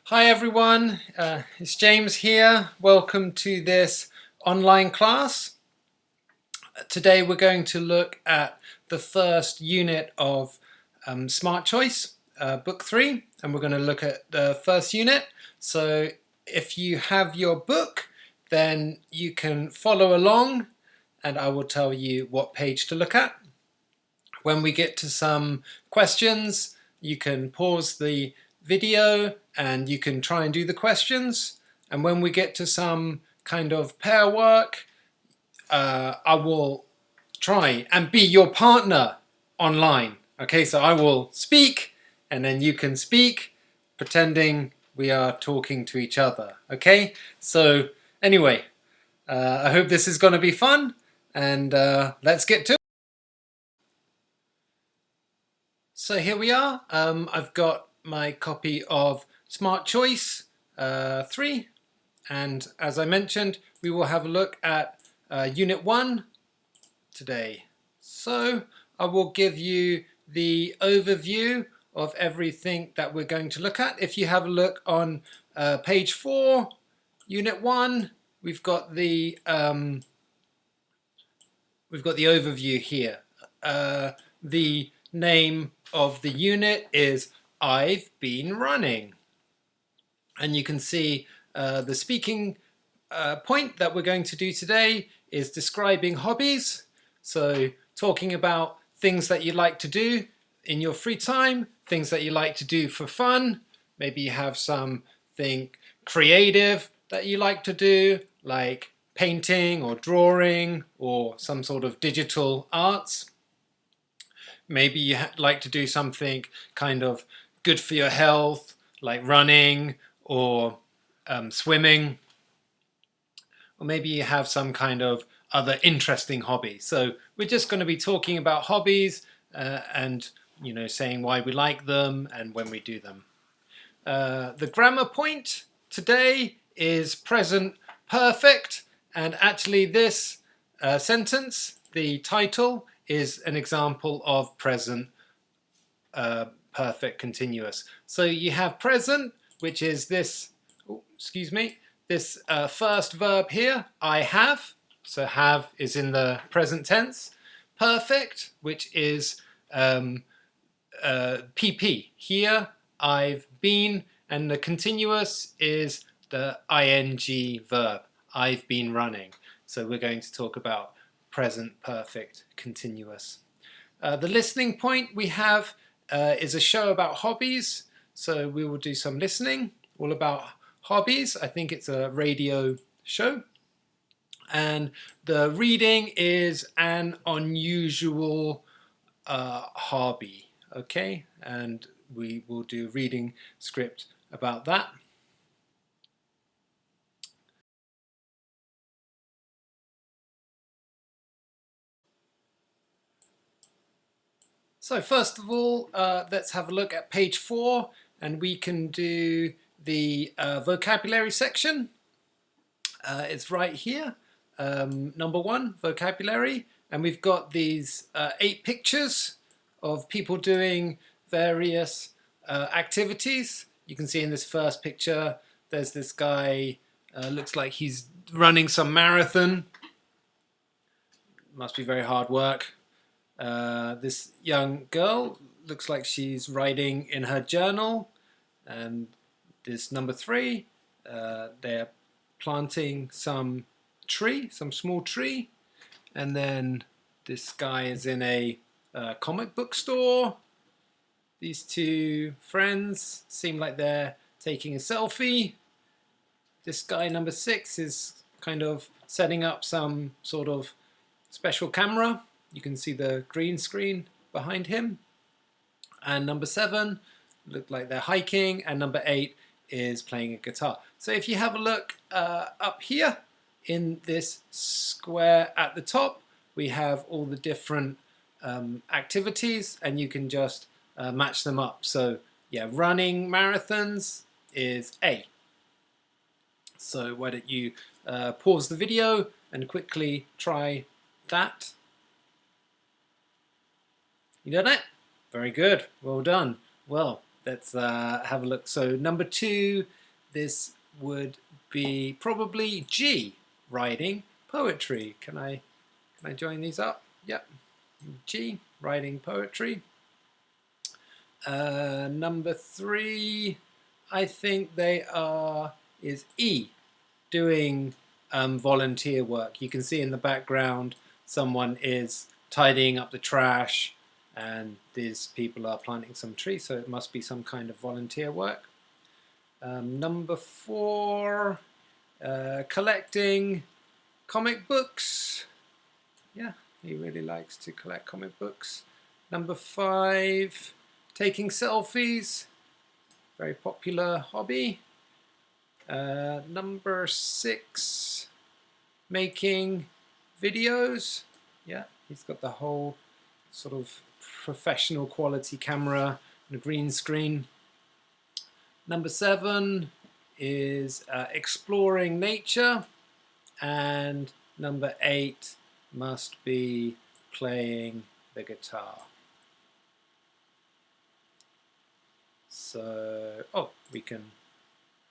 Hi everyone, it's James here. Welcome to this online class. Today we're going to look at the first unit of Smart Choice, Book 3, and we're going to look at the first unit. So if you have your book, then you can follow along and I will tell you what page to look at. When we get to some questions, you can pause the video and you can try and do the questions. And when we get to some kind of pair work, I will try and be your partner online. Okay, so I will speak and then you can speak, pretending we are talking to each other. Okay, so anyway, I hope this is going to be fun and let's get to it. So here we are. I've got my copy of Smart Choice 3, and as I mentioned, we will have a look at Unit 1 today. So I will give you the overview of everything that we're going to look at. If you have a look on page 4, Unit 1, we've got the overview here. The name of the unit is I've Been Running. And you can see the speaking point that we're going to do today is describing hobbies. So talking about things that you like to do in your free time, things that you like to do for fun. Maybe you have something creative that you like to do, like painting or drawing or some sort of digital arts. Maybe you like to do something kind of good for your health, like running or swimming. Or maybe you have some kind of other interesting hobby. So we're just going to be talking about hobbies and saying why we like them and when we do them. The grammar point today is present perfect, and actually this sentence, the title, is an example of present perfect continuous. So you have present, which is this, this first verb here, I have. So have is in the present tense. Perfect, which is PP. Here, I've been, and the continuous is the ing verb. I've been running. So we're going to talk about present perfect continuous. The listening point we have is a show about hobbies. So we will do some listening all about hobbies. I think it's a radio show. And the reading is an unusual hobby. Okay, and we will do reading script about that. So first of all, let's have a look at page 4, and we can do the vocabulary section. It's right here, number 1, vocabulary, and we've got these 8 pictures of people doing various activities. You can see in this first picture, there's this guy, looks like he's running some marathon. Must be very hard work. This young girl looks like she's writing in her journal, and this number 3, they're planting some tree, some small tree, and then this guy is in a comic book store. These 2 friends seem like they're taking a selfie. This guy number 6 is kind of setting up some sort of special camera. You can see the green screen behind him. And number 7 look like they're hiking, and number 8 is playing a guitar. So if you have a look up here in this square at the top, we have all the different activities, and you can just match them up. So yeah, running marathons is A. So why don't you pause the video and quickly try that. You done it? Very good. Well done. Well, let's have a look. So number 2 this would be probably G, writing poetry. Can I join these up? Yep. G, writing poetry. Number 3, I think is E, doing volunteer work. You can see in the background someone is tidying up the trash, and these people are planting some trees, so it must be some kind of volunteer work. Number 4, collecting comic books. Yeah, he really likes to collect comic books. Number 5, taking selfies. Very popular hobby. Number 6, making videos. Yeah, he's got the whole sort of professional quality camera and a green screen. Number 7 is exploring nature. And number 8 must be playing the guitar. So, we can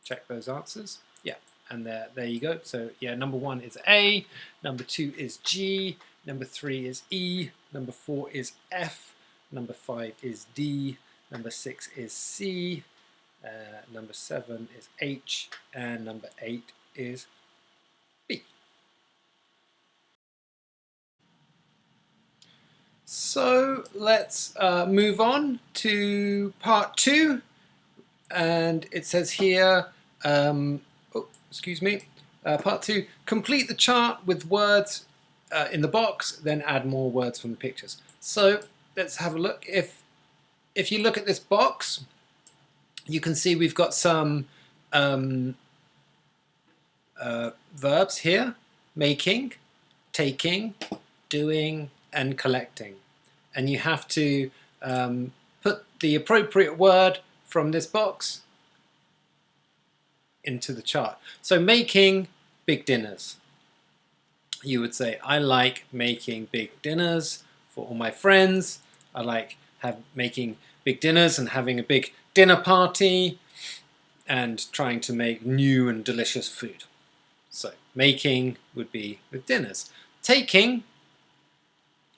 check those answers. Yeah, and there you go. So yeah, number 1 is A, number 2 is G, number 3 is E, number 4 is F, number 5 is D, number 6 is C, number 7 is H, and number 8 is B. So let's move on to part 2, and it says here, part 2, complete the chart with words in the box, then add more words from the pictures. So let's have a look. If you look at this box, you can see we've got some verbs here: making, taking, doing, and collecting. And you have to put the appropriate word from this box into the chart. So making big dinners. You would say, I like making big dinners for all my friends. I like making big dinners and having a big dinner party and trying to make new and delicious food. So making would be with dinners. Taking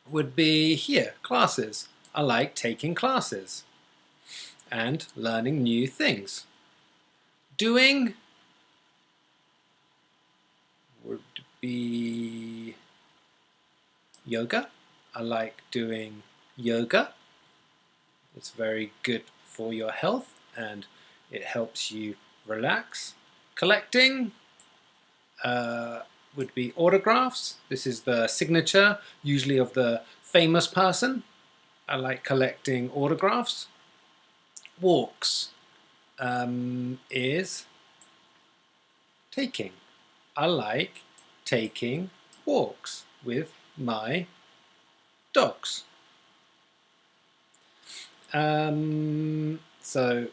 would be here, classes. I like taking classes and learning new things. Doing would be yoga. I like doing yoga. It's very good for your health and it helps you relax. Collecting would be autographs. This is the signature, usually of the famous person. I like collecting autographs. Walks is taking. I like taking walks with my dogs. So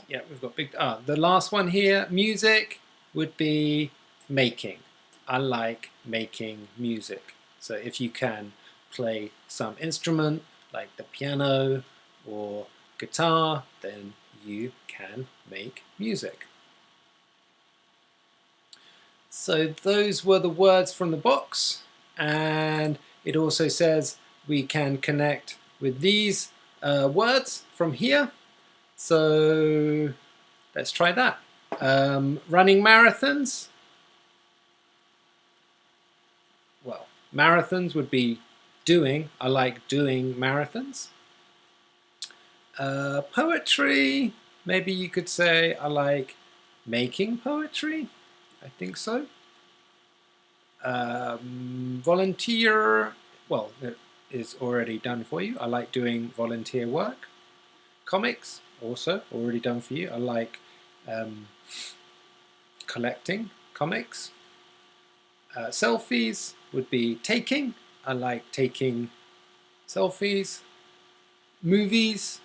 yeah, we've got big. The last one here, music, would be making. I like making music. So if you can play some instrument like the piano or guitar, then you can make music. So those were the words from the box, and it also says we can connect with these words from here. So let's try that. Running marathons. Well, marathons would be doing. I like doing marathons. Poetry, maybe you could say I like making poetry. I think so. Volunteer, well, it is already done for you. I like doing volunteer work. Comics, also already done for you. I like collecting comics. Selfies would be taking. I like taking selfies. Movies,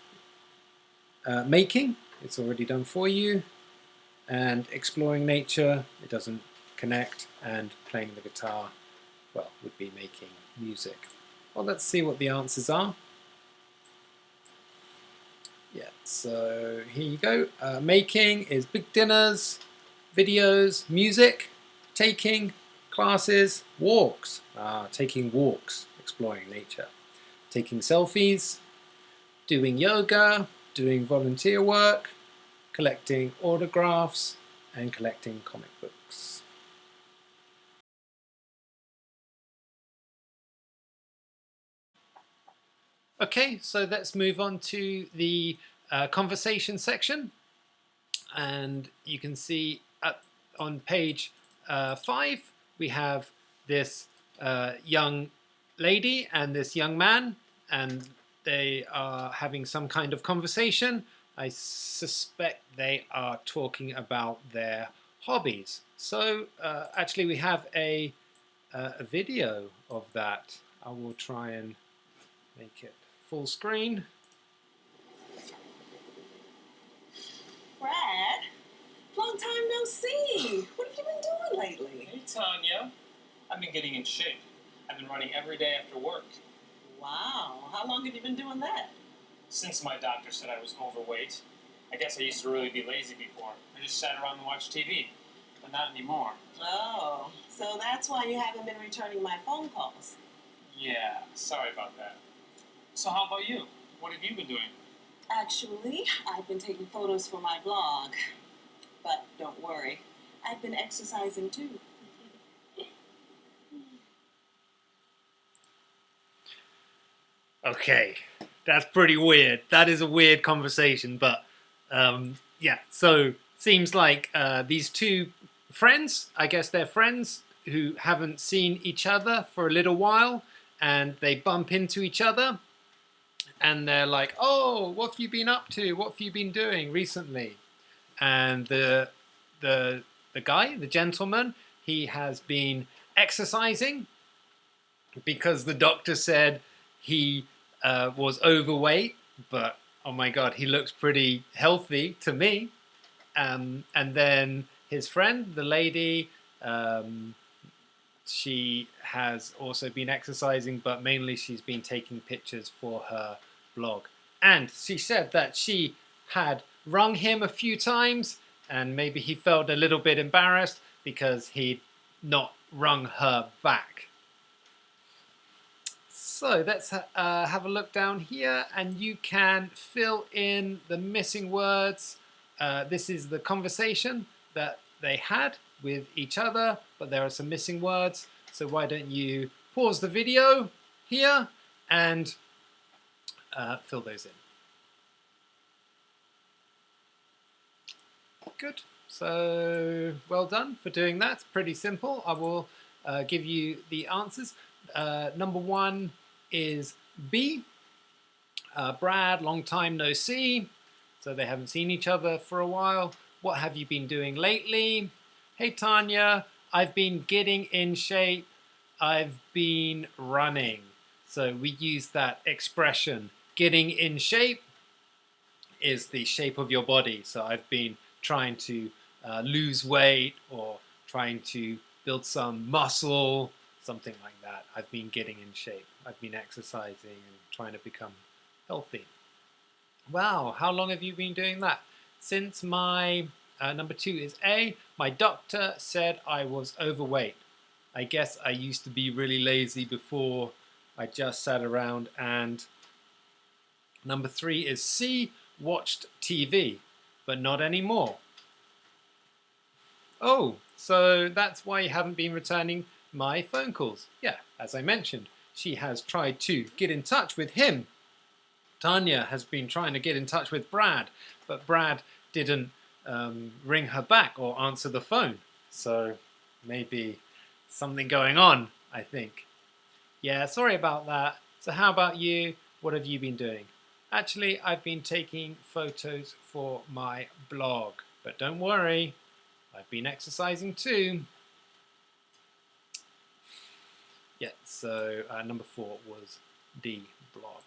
making, it's already done for you. And exploring nature, it doesn't connect. And playing the guitar, well, would be making music. Well, let's see what the answers are. Yeah, so here you go. Making is big dinners. videos, music, taking classes, walks, taking walks, exploring nature, taking selfies, doing yoga, doing volunteer work, collecting autographs, and collecting comic books. Okay, so let's move on to the conversation section. And you can see on page 5, we have this young lady and this young man, and they are having some kind of conversation. I suspect they are talking about their hobbies. So actually we have a video of that. I will try and make it full screen. Brad, long time no see. What have you been doing lately? Hey, Tanya. I've been getting in shape. I've been running every day after work. Wow, how long have you been doing that? Since my doctor said I was overweight. I guess I used to really be lazy before. I just sat around and watched TV, but not anymore. Oh, so that's why you haven't been returning my phone calls. Yeah, sorry about that. So how about you? What have you been doing? Actually, I've been taking photos for my blog. But don't worry, I've been exercising too. Okay, that's pretty weird. That is a weird conversation, but yeah, so seems like these two friends, I guess they're friends who haven't seen each other for a little while, and they bump into each other, and they're like, oh, what have you been up to? What have you been doing recently? And the guy, the gentleman, he has been exercising because the doctor said he was overweight, but oh my god, he looks pretty healthy to me. And then his friend, the lady, she has also been exercising, but mainly she's been taking pictures for her blog. And she said that she had rung him a few times, and maybe he felt a little bit embarrassed because he'd not rung her back. So let's have a look down here, and you can fill in the missing words. This is the conversation that they had with each other, but there are some missing words. So why don't you pause the video here and fill those in. Good. So well done for doing that. It's pretty simple. I will give you the answers. Number 1 is B. Brad, long time no see. So they haven't seen each other for a while. What have you been doing lately? Hey Tanya, I've been getting in shape. I've been running. So we use that expression. Getting in shape is the shape of your body. So I've been trying to lose weight or trying to build some muscle, something like that. I've been getting in shape. I've been exercising and trying to become healthy. Wow, how long have you been doing that? Since my, number 2 is A, my doctor said I was overweight. I guess I used to be really lazy before. I just sat around. And number 3 is C, watched TV, but not anymore. Oh, so that's why you haven't been returning my phone calls. Yeah, as I mentioned, she has tried to get in touch with him. Tanya has been trying to get in touch with Brad, but Brad didn't ring her back or answer the phone. So maybe something going on, I think. Yeah, sorry about that. So how about you? What have you been doing? Actually, I've been taking photos for my blog, but don't worry, I've been exercising too. Yeah, so number 4 was D, blog.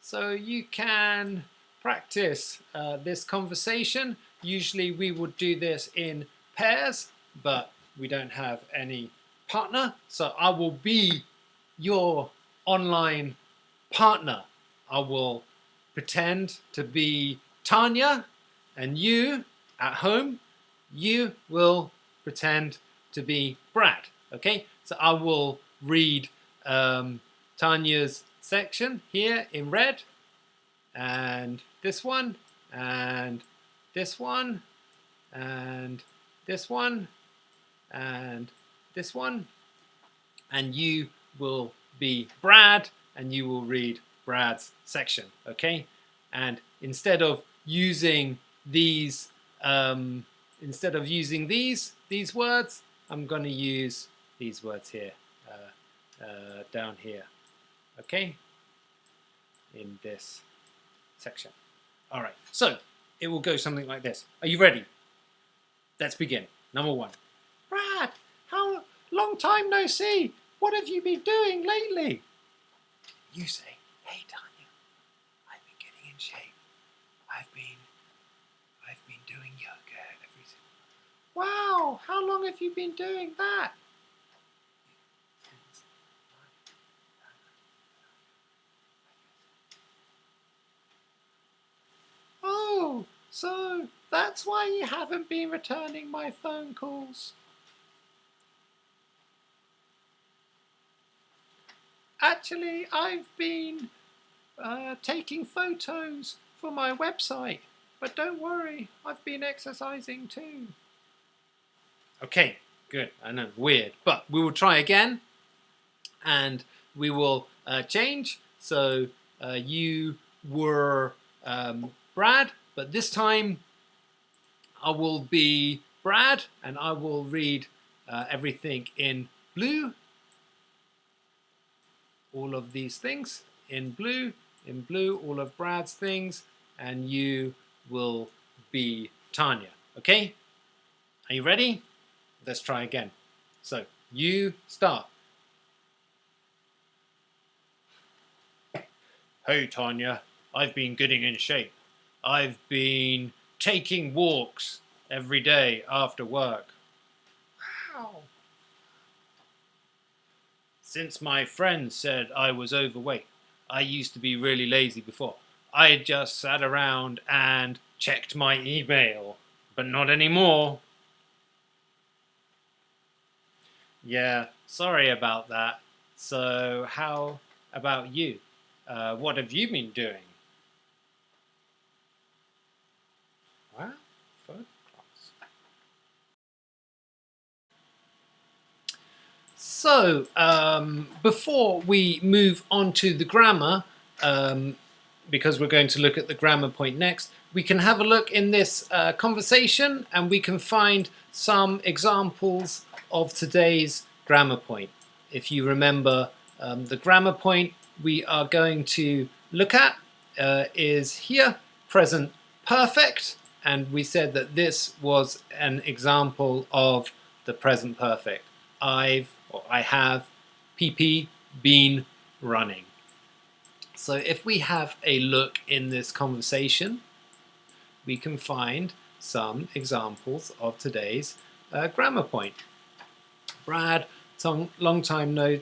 So you can practice this conversation. Usually we would do this in pairs, but we don't have any partner. So I will be your online partner. I will pretend to be Tanya, and you at home you will pretend to be Brad. Okay, so I will read Tanya's section here in red, and this one, and this one, and this one, and this one, and you will be Brad, and you will read Brad's section. Okay, and instead of using these these words, I'm going to use these words here, down here, okay, in this section. All right, so it will go something like this. Are you ready? Let's begin. Number one. Brad, how long time no see? What have you been doing lately? You say, hey Tanya, I've been getting in shape. I've been doing yoga every single. Wow, how long have you been doing that? Oh, so that's why you haven't been returning my phone calls. Actually, I've been taking photos for my website, but don't worry, I've been exercising too. Okay, good. I know, weird, but we will try again, and we will change. So you were Brad, but this time I will be Brad, and I will read everything in blue. All of these things in blue, all of Brad's things, and you will be Tanya. Okay? Are you ready? Let's try again. So you start. Hey Tanya, I've been getting in shape. I've been taking walks every day after work. Wow. Since my friend said I was overweight, I used to be really lazy before. I just sat around and checked my email, but not anymore. Yeah, sorry about that. So how about you? What have you been doing? Wow, third class. So, before we move on to the grammar, because we're going to look at the grammar point next, we can have a look in this conversation and we can find some examples of today's grammar point. If you remember, the grammar point we are going to look at is here, present perfect, and we said that this was an example of the present perfect. I have PP been running. So if we have a look in this conversation, we can find some examples of today's grammar point. Brad, long time no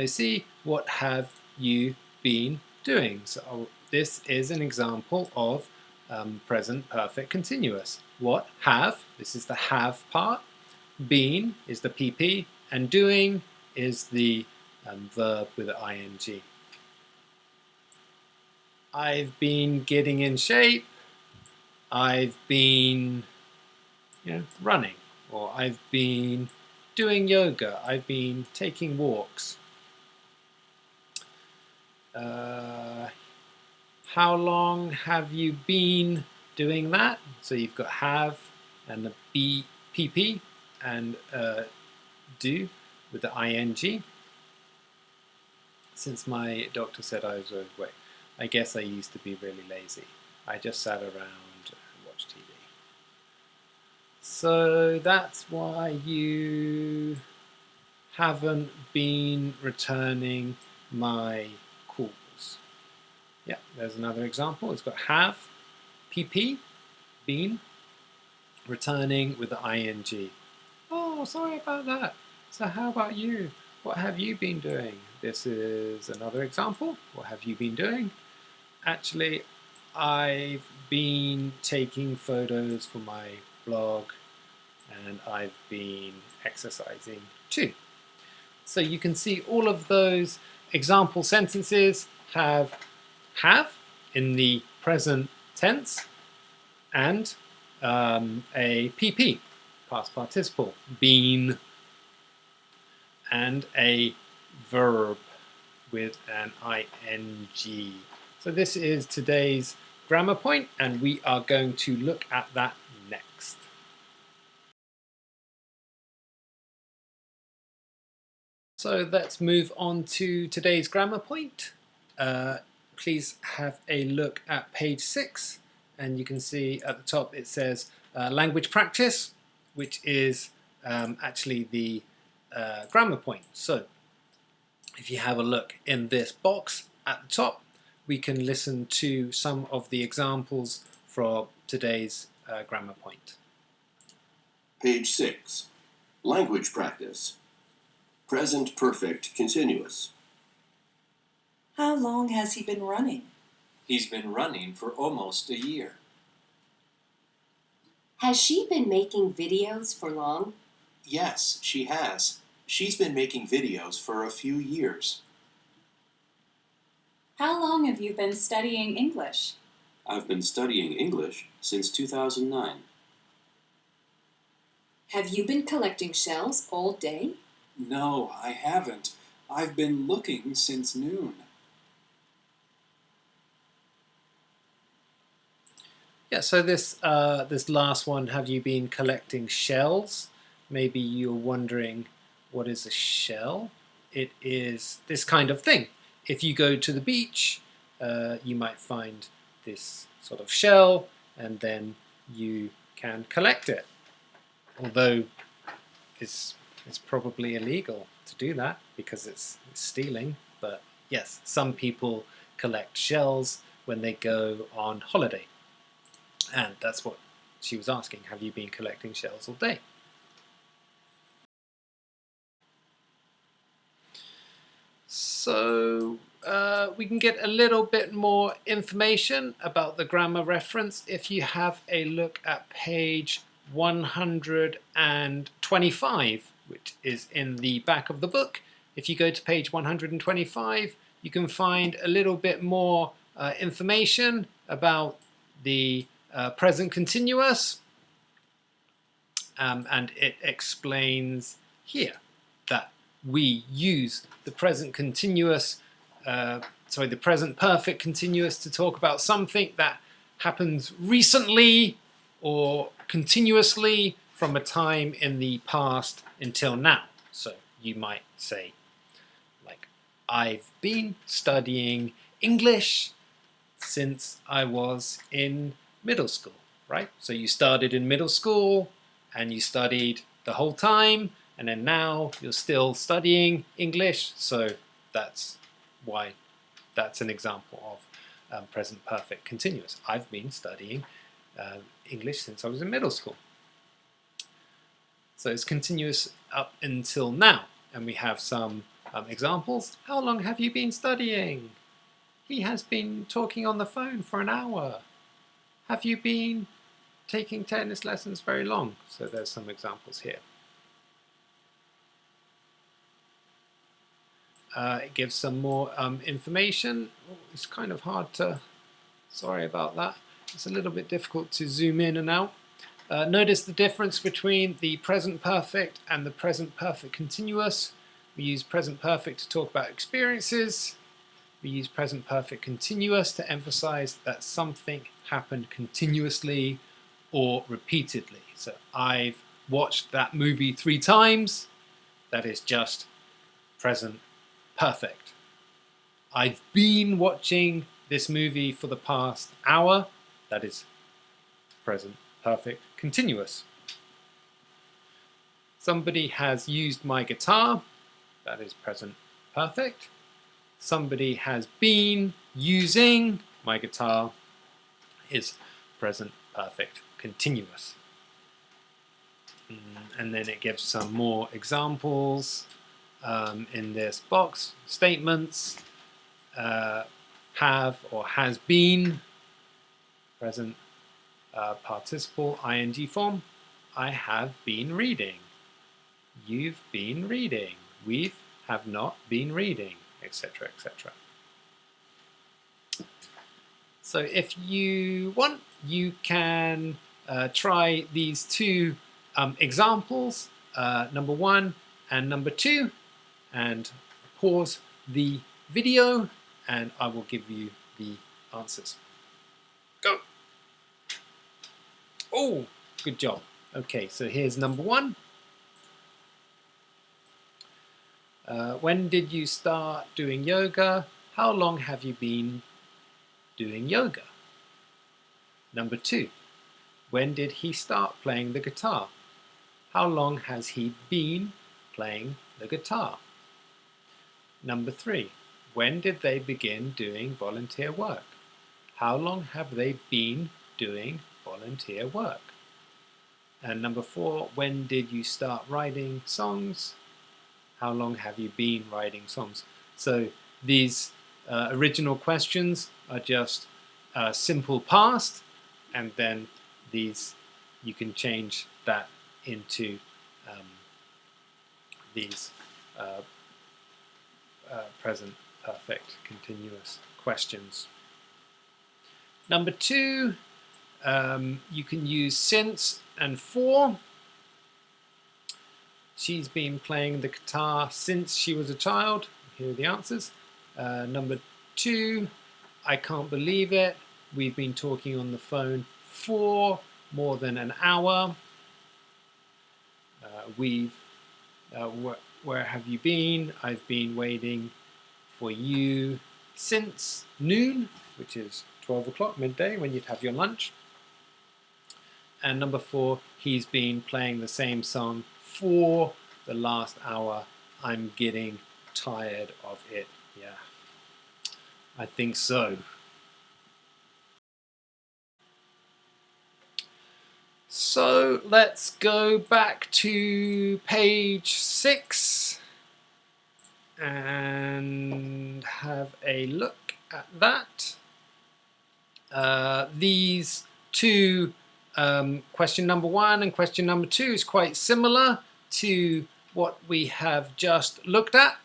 see. What have you been doing? So this is an example of present perfect continuous. What have, this is the have part. Been is the PP, and doing is the verb with the ing. I've been getting in shape. I've been running, or I've been doing yoga. I've been taking walks. How long have you been doing that? So you've got have and the PP and do with the ing. Since my doctor said I was overweight, I guess I used to be really lazy. I just sat around and watched TV. So that's why you haven't been returning my calls. Yeah, there's another example. It's got have, PP, been, returning with the ing. Oh, sorry about that. So how about you? What have you been doing? This is another example. What have you been doing? Actually, I've been taking photos for my blog. and I've been exercising too. So you can see all of those example sentences have in the present tense and a PP, past participle, been, and a verb with an ing. So this is today's grammar point, and we are going to look at that next. So let's move on to today's grammar point. Please have a look at page 6, and you can see at the top it says language practice, which is actually the grammar point. So if you have a look in this box at the top, we can listen to some of the examples from today's grammar point. Page 6. Language practice. Present perfect continuous. How long has he been running? He's been running for almost a year. Has she been making videos for long? Yes, she has. She's been making videos for a few years. How long have you been studying English? I've been studying English since 2009. Have you been collecting shells all day? No, I haven't. I've been looking since noon. Yeah, so this last one, have you been collecting shells? Maybe you're wondering, what is a shell? It is this kind of thing. If you go to the beach, you might find this sort of shell, and then you can collect it. Although it's probably illegal to do that because it's stealing. But yes, some people collect shells when they go on holiday. And that's what she was asking. Have you been collecting shells all day? So we can get a little bit more information about the grammar reference if you have a look at page 125, which is in the back of the book. If you go to page 125, you can find a little bit more information about the present continuous, and it explains here that we use the present continuous, the present perfect continuous to talk about something that happens recently or continuously from a time in the past until now. So you might say, like, I've been studying English since I was in middle school, right? So you started in middle school and you studied the whole time, and then now you're still studying English, so that's why that's an example of present perfect continuous. I've been studying English since I was in middle school. So it's continuous up until now, and we have some examples. How long have you been studying? He has been talking on the phone for an hour. Have you been taking tennis lessons very long? So there's some examples here. It gives some more information. Oh, it's kind of hard to, sorry about that. It's a little bit difficult to zoom in and out. Notice the difference between the present perfect and the present perfect continuous. We use present perfect to talk about experiences. We use present perfect continuous to emphasize that something happened continuously or repeatedly. So I've watched that movie 3 times. That is just present perfect. I've been watching this movie for the past hour. That is present perfect continuous. Somebody has used my guitar. That is present perfect. Somebody has been using my guitar is present perfect continuous. And then it gives some more examples in this box. Statements, have or has been, present participle, ing form. I have been reading. You've been reading. We have not been reading, etc., etc. So if you want, you can try these two examples, number 1 and number 2, and pause the video and I will give you the answers. Go! Oh, good job. Okay, so here's number 1. When did you start doing yoga? How long have you been doing yoga? Number 2. When did he start playing the guitar? How long has he been playing the guitar? Number 3. When did they begin doing volunteer work? How long have they been doing volunteer work? And number 4. When did you start writing songs? How long have you been writing songs? So these original questions are just simple past, and then these you can change that into these present perfect continuous questions. Number 2, you can use since and for. She's been playing the guitar since she was a child. Here are the answers. Number 2, I can't believe it. We've been talking on the phone for more than an hour. Where have you been? I've been waiting for you since noon, which is 12 o'clock, midday, when you'd have your lunch. And number 4, he's been playing the same song for the last hour. I'm getting tired of it. Yeah, I think so. So let's go back to page 6 and have a look at that. These two, question number 1 and question number 2, is quite similar to what we have just looked at.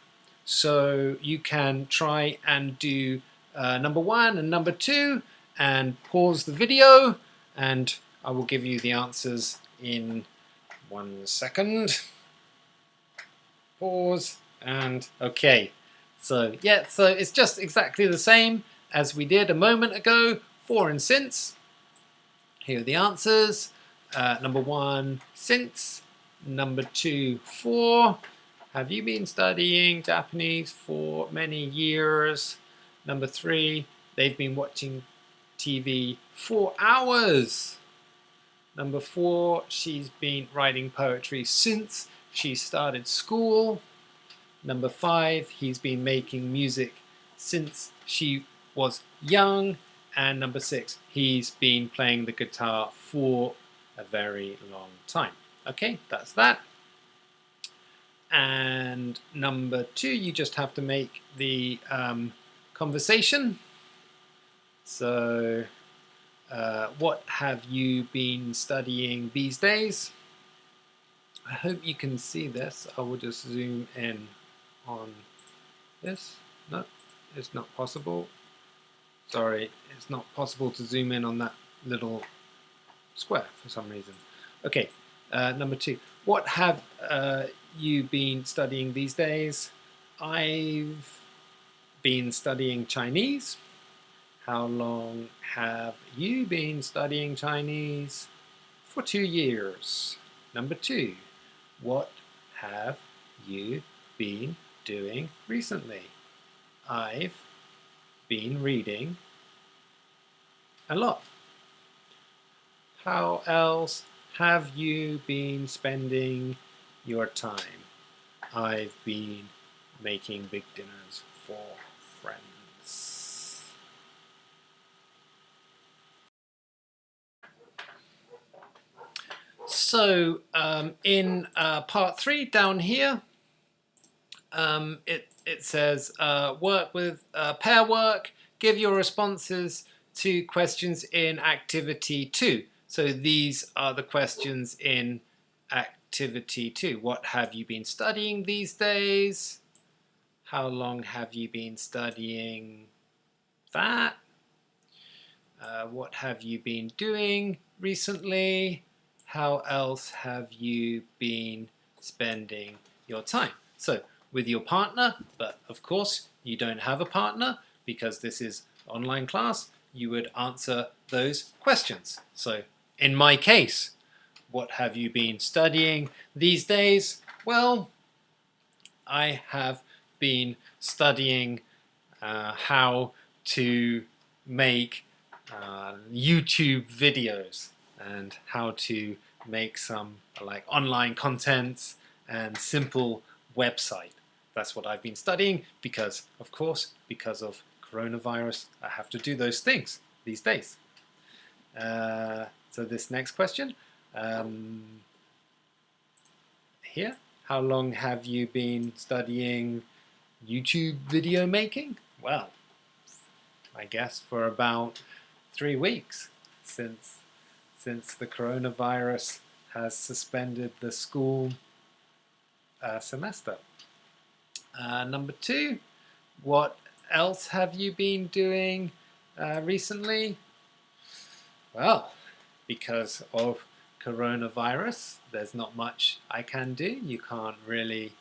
So you can try and do number 1 and number 2 and pause the video, and I will give you the answers in 1 second. Pause, and okay. So yeah, so it's just exactly the same as we did a moment ago, for and since. Here are the answers. Number 1, since. Number 2, for. Have you been studying Japanese for many years? Number 3, they've been watching TV for hours. Number 4, she's been writing poetry since she started school. Number 5, he's been making music since she was young. And number 6, he's been playing the guitar for a very long time. Okay, that's that. And number 2, you just have to make the conversation. So, what have you been studying these days? I hope you can see this. I will just zoom in on this. No, it's not possible. Sorry, it's not possible to zoom in on that little square for some reason. Okay, number 2. What have you been studying these days? I've been studying Chinese. How long have you been studying Chinese? For 2 years. Number 2. What have you been doing recently? I've been reading a lot. How else have you been spending your time? I've been making big dinners for friends. So in part 3 down here, it says work with pair work, give your responses to questions in activity 2. So these are the questions in activity 2. What have you been studying these days? How long have you been studying that? What have you been doing recently? How else have you been spending your time? So with your partner, but of course you don't have a partner because this is online class, you would answer those questions. So in my case, what have you been studying these days? Well, I have been studying how to make YouTube videos and how to make some like online contents and simple website. That's what I've been studying because, of course, because of coronavirus, I have to do those things these days. So this next question, here, how long have you been studying YouTube video making? Well, I guess for about 3 weeks since the coronavirus has suspended the school semester. Number 2, what else have you been doing recently? Well, because of coronavirus, there's not much I can do. You can't really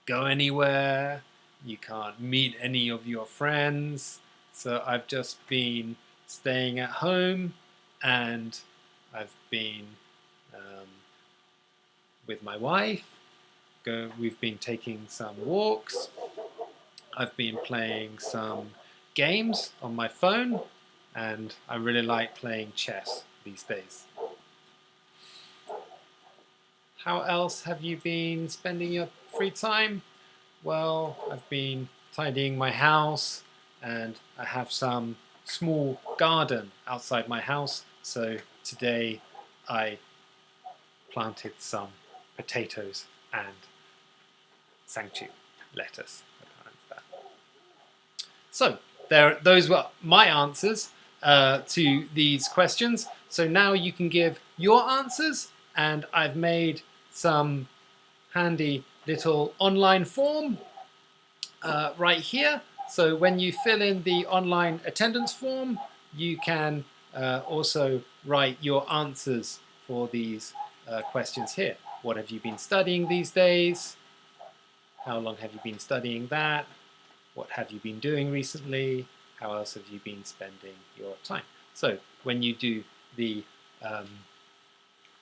go anywhere. You can't meet any of your friends. So I've just been staying at home and I've been with my wife. We've been taking some walks. I've been playing some games on my phone and I really like playing chess these days. How else have you been spending your free time? Well, I've been tidying my house and I have some small garden outside my house. So today I planted some potatoes and sanctuary lettuce. So those were my answers to these questions. So now you can give your answers, and I've made some handy little online form right here. So when you fill in the online attendance form, you can also write your answers for these questions here. What have you been studying these days? How long have you been studying that? What have you been doing recently? How else have you been spending your time? So when you do the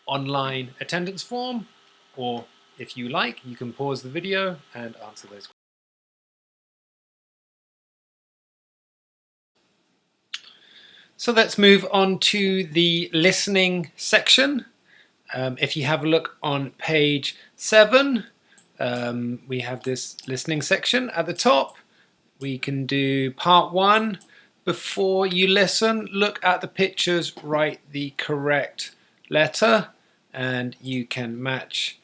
online attendance form, or if you like, you can pause the video and answer those questions. So let's move on to the listening section. If you have a look on page 7, we have this listening section at the top. We can do part 1. Before you listen, look at the pictures, write the correct letter, and you can match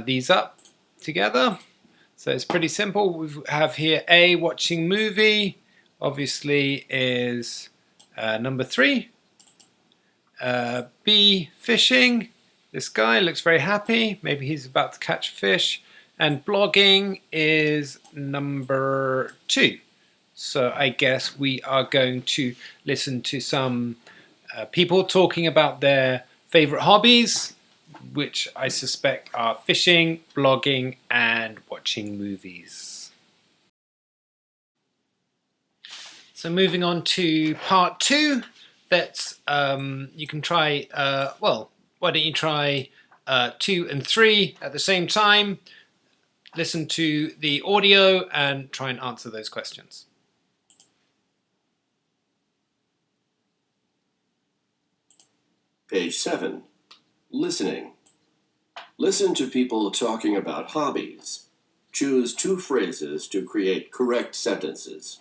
these up together. So it's pretty simple. We have here A, watching movie, obviously is number 3. B, fishing. This guy looks very happy. Maybe he's about to catch a fish. And blogging is number 2. So I guess we are going to listen to some people talking about their favorite hobbies, which I suspect are fishing, blogging, and watching movies. So moving on to part 2, that's you can try, well, why don't you try 2 and 3 at the same time? Listen to the audio and try and answer those questions. Page 7. Listening. Listen to people talking about hobbies. Choose 2 phrases to create correct sentences.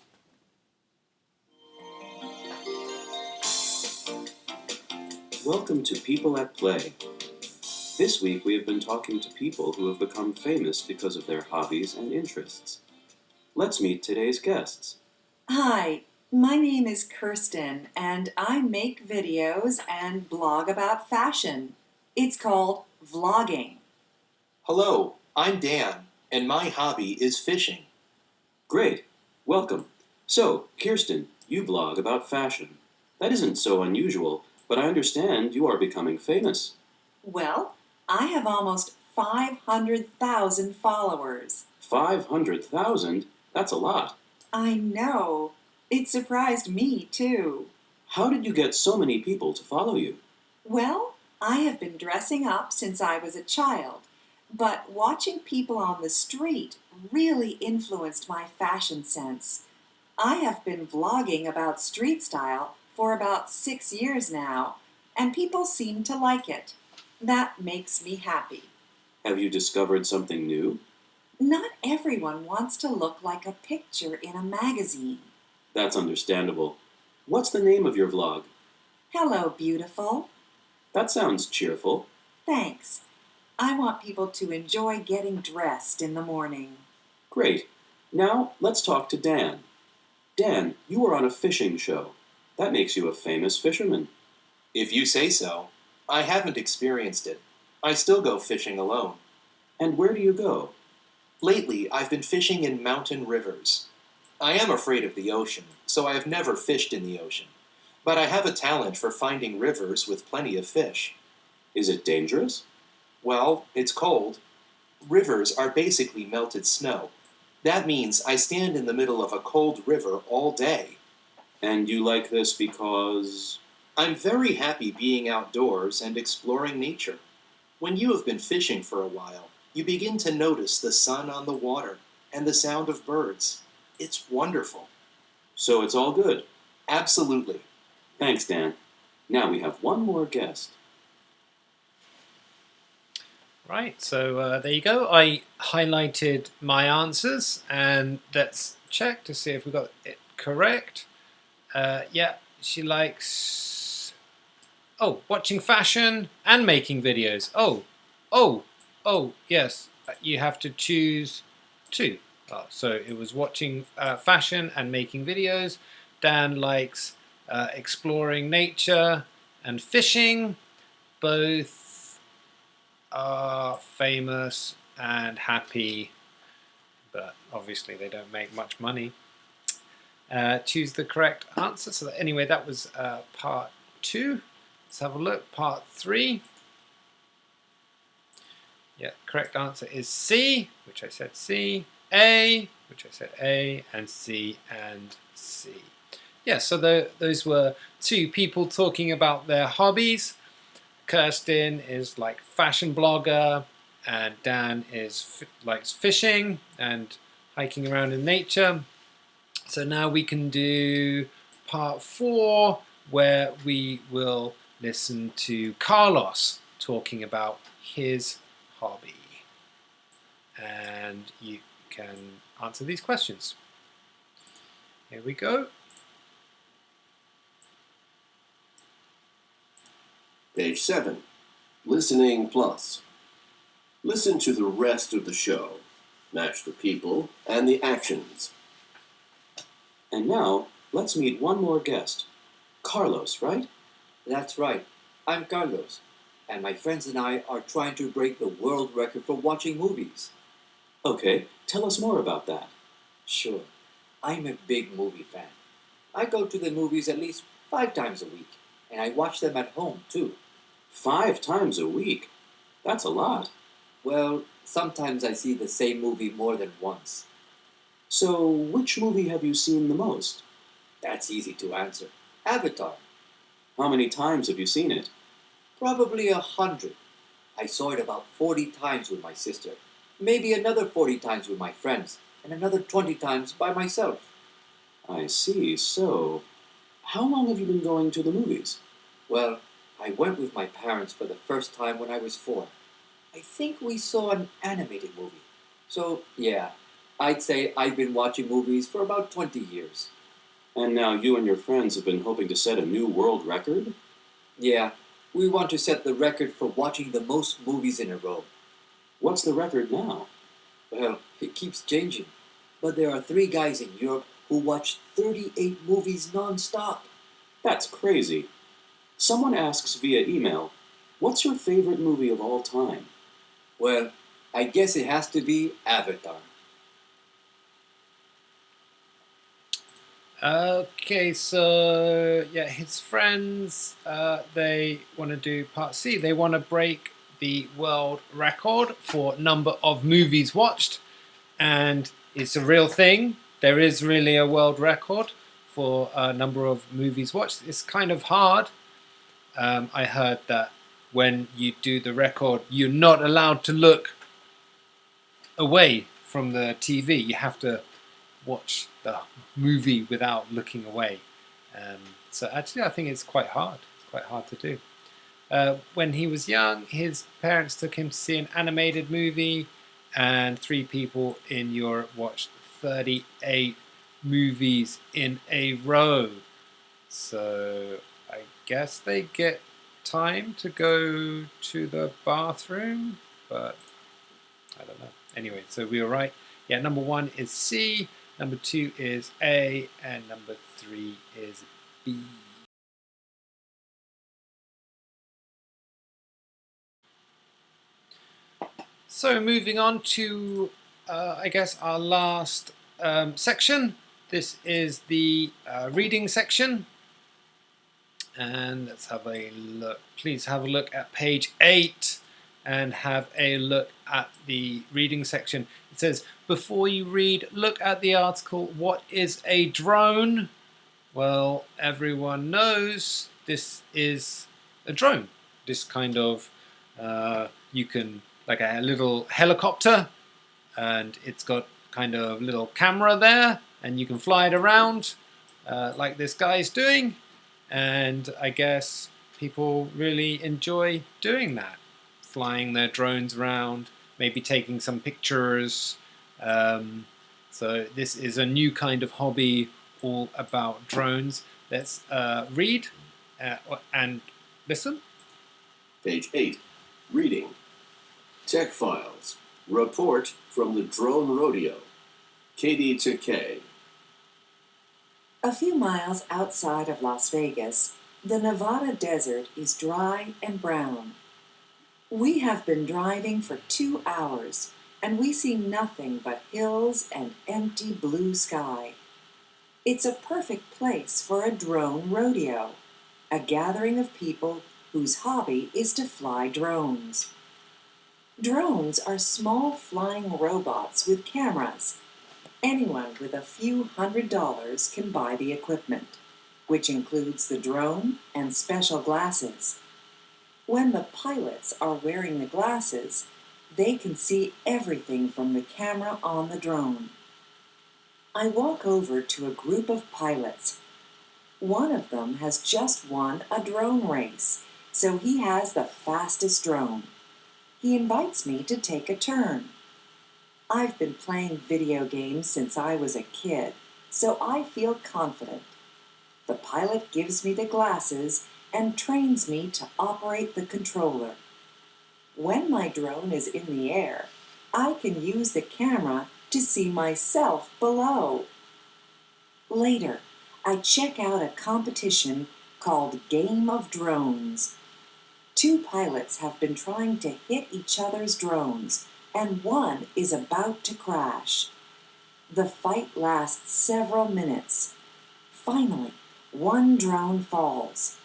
Welcome to People at Play. This week we have been talking to people who have become famous because of their hobbies and interests. Let's meet today's guests. Hi, My name is Kirsten, and I make videos and blog about fashion. It's called vlogging. Hello, I'm Dan, and my hobby is fishing. Great. Welcome. So, Kirsten, you blog about fashion. That isn't so unusual, but I understand you are becoming famous. Well, I have almost 500,000 followers. 500,000? That's a lot. I know. It surprised me, too. How did you get so many people to follow you? Well, I have been dressing up since I was a child, but watching people on the street really influenced my fashion sense. I have been vlogging about street style for about 6 years now, and people seem to like it. That makes me happy. Have you discovered something new? Not everyone wants to look like a picture in a magazine. That's understandable. What's the name of your vlog? Hello, beautiful. That sounds cheerful. Thanks. I want people to enjoy getting dressed in the morning. Great. Now, let's talk to Dan. Dan, you are on a fishing show. That makes you a famous fisherman. If you say so. I haven't experienced it. I still go fishing alone. And where do you go? Lately, I've been fishing in mountain rivers. I am afraid of the ocean, so I have never fished in the ocean. But I have a talent for finding rivers with plenty of fish. Is it dangerous? Well, it's cold. Rivers are basically melted snow. That means I stand in the middle of a cold river all day. And you like this because... I'm very happy being outdoors and exploring nature. When you have been fishing for a while, you begin to notice the sun on the water and the sound of birds. It's wonderful. So it's all good? Absolutely. Thanks, Dan. Now we have one more guest. Right, so there you go. I highlighted my answers, and let's check to see if we got it correct. Yeah, she likes... Oh, watching fashion and making videos. Oh, yes. You have to choose two. Oh, so it was watching fashion and making videos. Dan likes exploring nature and fishing. Both are famous and happy, but obviously they don't make much money. Choose the correct answer. So anyway, that was part 2. Let's have a look. Part 3. Yeah, correct answer is C, which I said C, A, which I said A, and C and C. Yeah, so those were 2 people talking about their hobbies. Kirsten is like fashion blogger, and Dan is likes fishing and hiking around in nature. So now we can do part 4, where we will listen to Carlos talking about his hobby. And you can answer these questions. Here we go. Page 7. Listening Plus. Listen to the rest of the show. Match the people and the actions. And now, let's meet one more guest. Carlos, right? That's right. I'm Carlos, and my friends and I are trying to break the world record for watching movies. Okay, tell us more about that. Sure. I'm a big movie fan. I go to the movies at least 5 times a week, and I watch them at home, too. 5 times a week? That's a lot. Well, sometimes I see the same movie more than once. So, which movie have you seen the most? That's easy to answer. Avatar. How many times have you seen it? Probably 100. I saw it about 40 times with my sister. Maybe another 40 times with my friends, and another 20 times by myself. I see. So, how long have you been going to the movies? Well, I went with my parents for the first time when I was 4. I think we saw an animated movie. So, yeah, I'd say I've been watching movies for about 20 years. And now you and your friends have been hoping to set a new world record? Yeah, we want to set the record for watching the most movies in a row. What's the record now? Well, it keeps changing. But there are 3 guys in Europe who watched 38 movies non-stop. That's crazy. Someone asks via email, what's your favorite movie of all time? Well, I guess it has to be Avatar. Okay, so yeah, his friends, they want to do part C. They want to break the world record for number of movies watched, and it's a real thing. There is really a world record for a number of movies watched. It's kind of hard. I heard that when you do the record, you're not allowed to look away from the TV. You have to watch the movie without looking away. So actually, I think it's quite hard. It's quite hard to do. When he was young, his parents took him to see an animated movie, and 3 people in Europe watched 38 movies in a row. So I guess they get time to go to the bathroom, but I don't know. Anyway, so we were right. Yeah, number 1 is C, number 2 is A, and number 3 is B. So moving on to, I guess, our last section. This is the reading section. And let's have a look. Please have a look at page 8 and have a look at the reading section. It says, before you read, look at the article, what is a drone? Well, everyone knows this is a drone. This kind of, you can, like a little helicopter, and it's got kind of little camera there, and you can fly it around like this guy's doing. And I guess people really enjoy doing that, flying their drones around, maybe taking some pictures. So this is a new kind of hobby all about drones. Let's read and listen. Page 8. Reading. Tech Files. Report from the Drone Rodeo. KD to K. A few miles outside of Las Vegas, the Nevada desert is dry and brown. We have been driving for 2 hours, and we see nothing but hills and empty blue sky. It's a perfect place for a drone rodeo, a gathering of people whose hobby is to fly drones. Drones are small flying robots with cameras. Anyone with a few $100s can buy the equipment, which includes the drone and special glasses. When the pilots are wearing the glasses, they can see everything from the camera on the drone. I walk over to a group of pilots. One of them has just won a drone race, so he has the fastest drone. He invites me to take a turn. I've been playing video games since I was a kid, so I feel confident. The pilot gives me the glasses and trains me to operate the controller. When my drone is in the air, I can use the camera to see myself below. Later, I check out a competition called Game of Drones. 2 pilots have been trying to hit each other's drones, and one is about to crash. The fight lasts several minutes. Finally, one drone falls.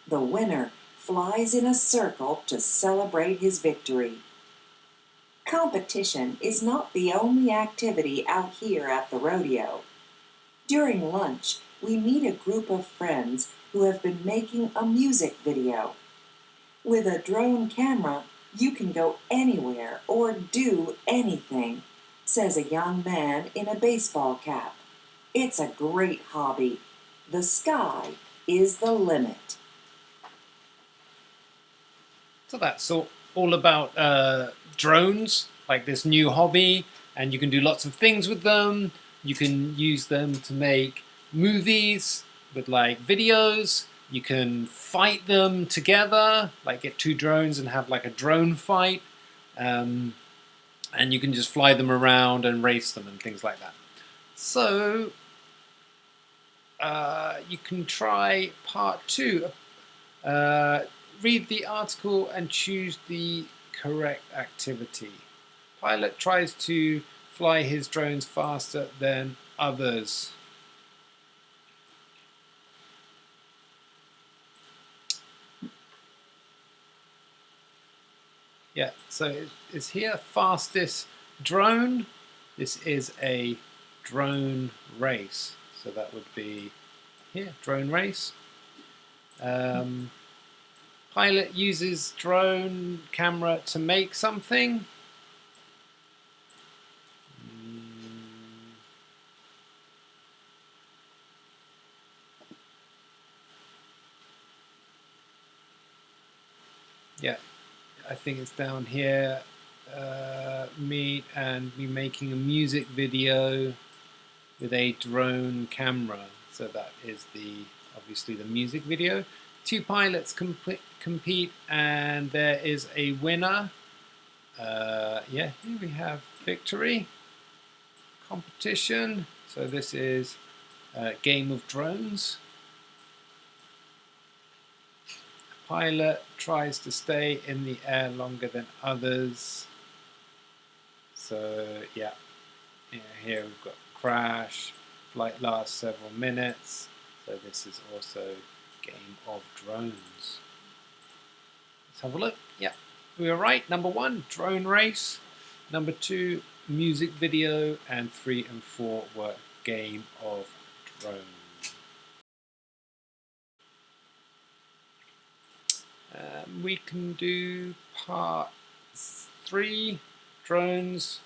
The winner flies in a circle to celebrate his victory. Competition is not the only activity out here at the rodeo. During lunch, we meet a group of friends who have been making a music video. With a drone camera, you can go anywhere or do anything, says a young man in a baseball cap. It's a great hobby. The sky is the limit. So that's all about drones, like this new hobby, and you can do lots of things with them. You can use them to make movies with like videos. You can fight them together, like get 2 drones and have like a drone fight. And you can just fly them around and race them and things like that. So you can try part 2. Read the article and choose the correct activity. Pilot tries to fly his drones faster than others. Yeah, so it's here, fastest drone. This is a drone race. So that would be here, drone race. Pilot uses drone camera to make something. Yeah, I think it's down here. Me making a music video with a drone camera. So that is obviously the music video. 2 pilots compete, and there is a winner. Yeah, here we have victory competition. So this is a game of drones. A pilot tries to stay in the air longer than others. So yeah, here we've got crash. Flight lasts several minutes. So this is also game of drones. Let's have a look. Yeah, we were right. Number 1, drone race. Number 2, music video. And 3 and 4 were game of drones. We can do part 3, drones.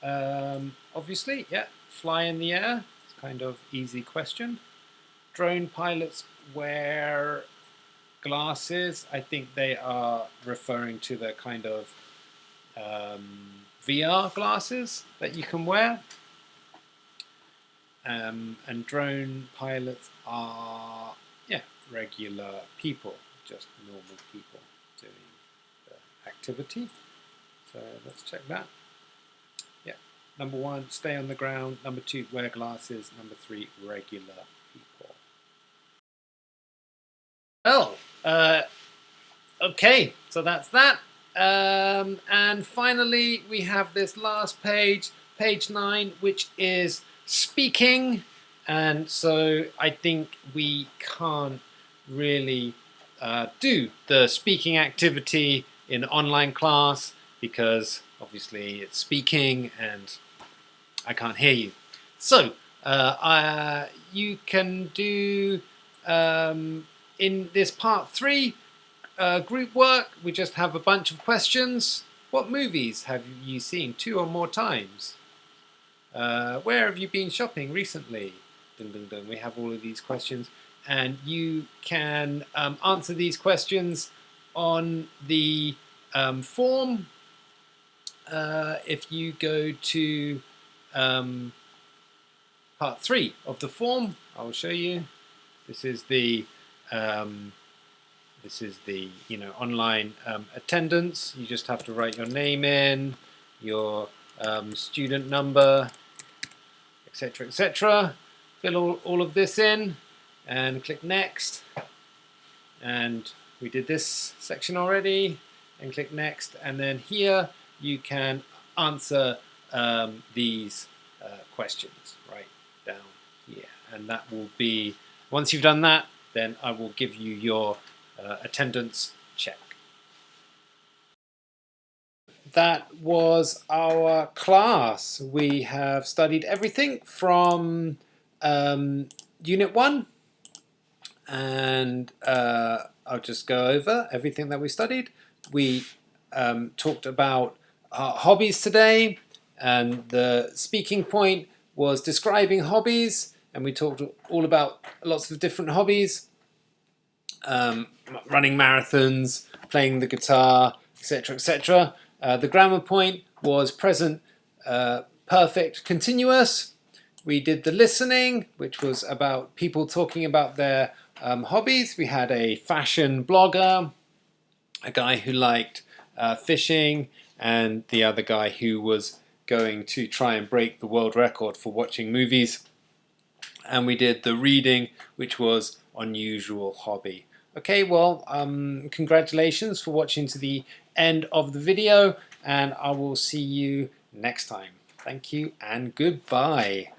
Obviously, yeah, fly in the air. It's kind of easy question. Drone pilots wear glasses. I think they are referring to the kind of VR glasses that you can wear. And drone pilots are, yeah, regular people, just normal people doing the activity. So let's check that. Yeah, number 1, stay on the ground. Number 2, wear glasses. Number 3, regular people. Well, okay, so that's that. And finally, we have this last page, page 9, which is speaking. And so I think we can't really do the speaking activity in online class because obviously it's speaking and I can't hear you. So you can do in this part 3 group work. We just have a bunch of questions. What movies have you seen 2 or more times? Where have you been shopping recently? Dun, dun, dun. We have all of these questions, and you can answer these questions on the form. If you go to part 3 of the form, I will show you. This is the online attendance. You just have to write your name in, your student number, etc., etc. Fill all of this in and click next. And we did this section already. And click next. And then here you can answer these questions right down here. And that will be, once you've done that, then I will give you your attendance check. That was our class. We have studied everything from Unit 1, and I'll just go over everything that we studied. We talked about our hobbies today, and the speaking point was describing hobbies, and we talked all about lots of different hobbies. Running marathons, playing the guitar, etc., etc. The grammar point was present, perfect, continuous. We did the listening, which was about people talking about their hobbies. We had a fashion blogger, a guy who liked fishing, and the other guy who was going to try and break the world record for watching movies and we did the reading, which was unusual hobby. Okay, well, congratulations for watching to the end of the video, and I will see you next time. Thank you and goodbye.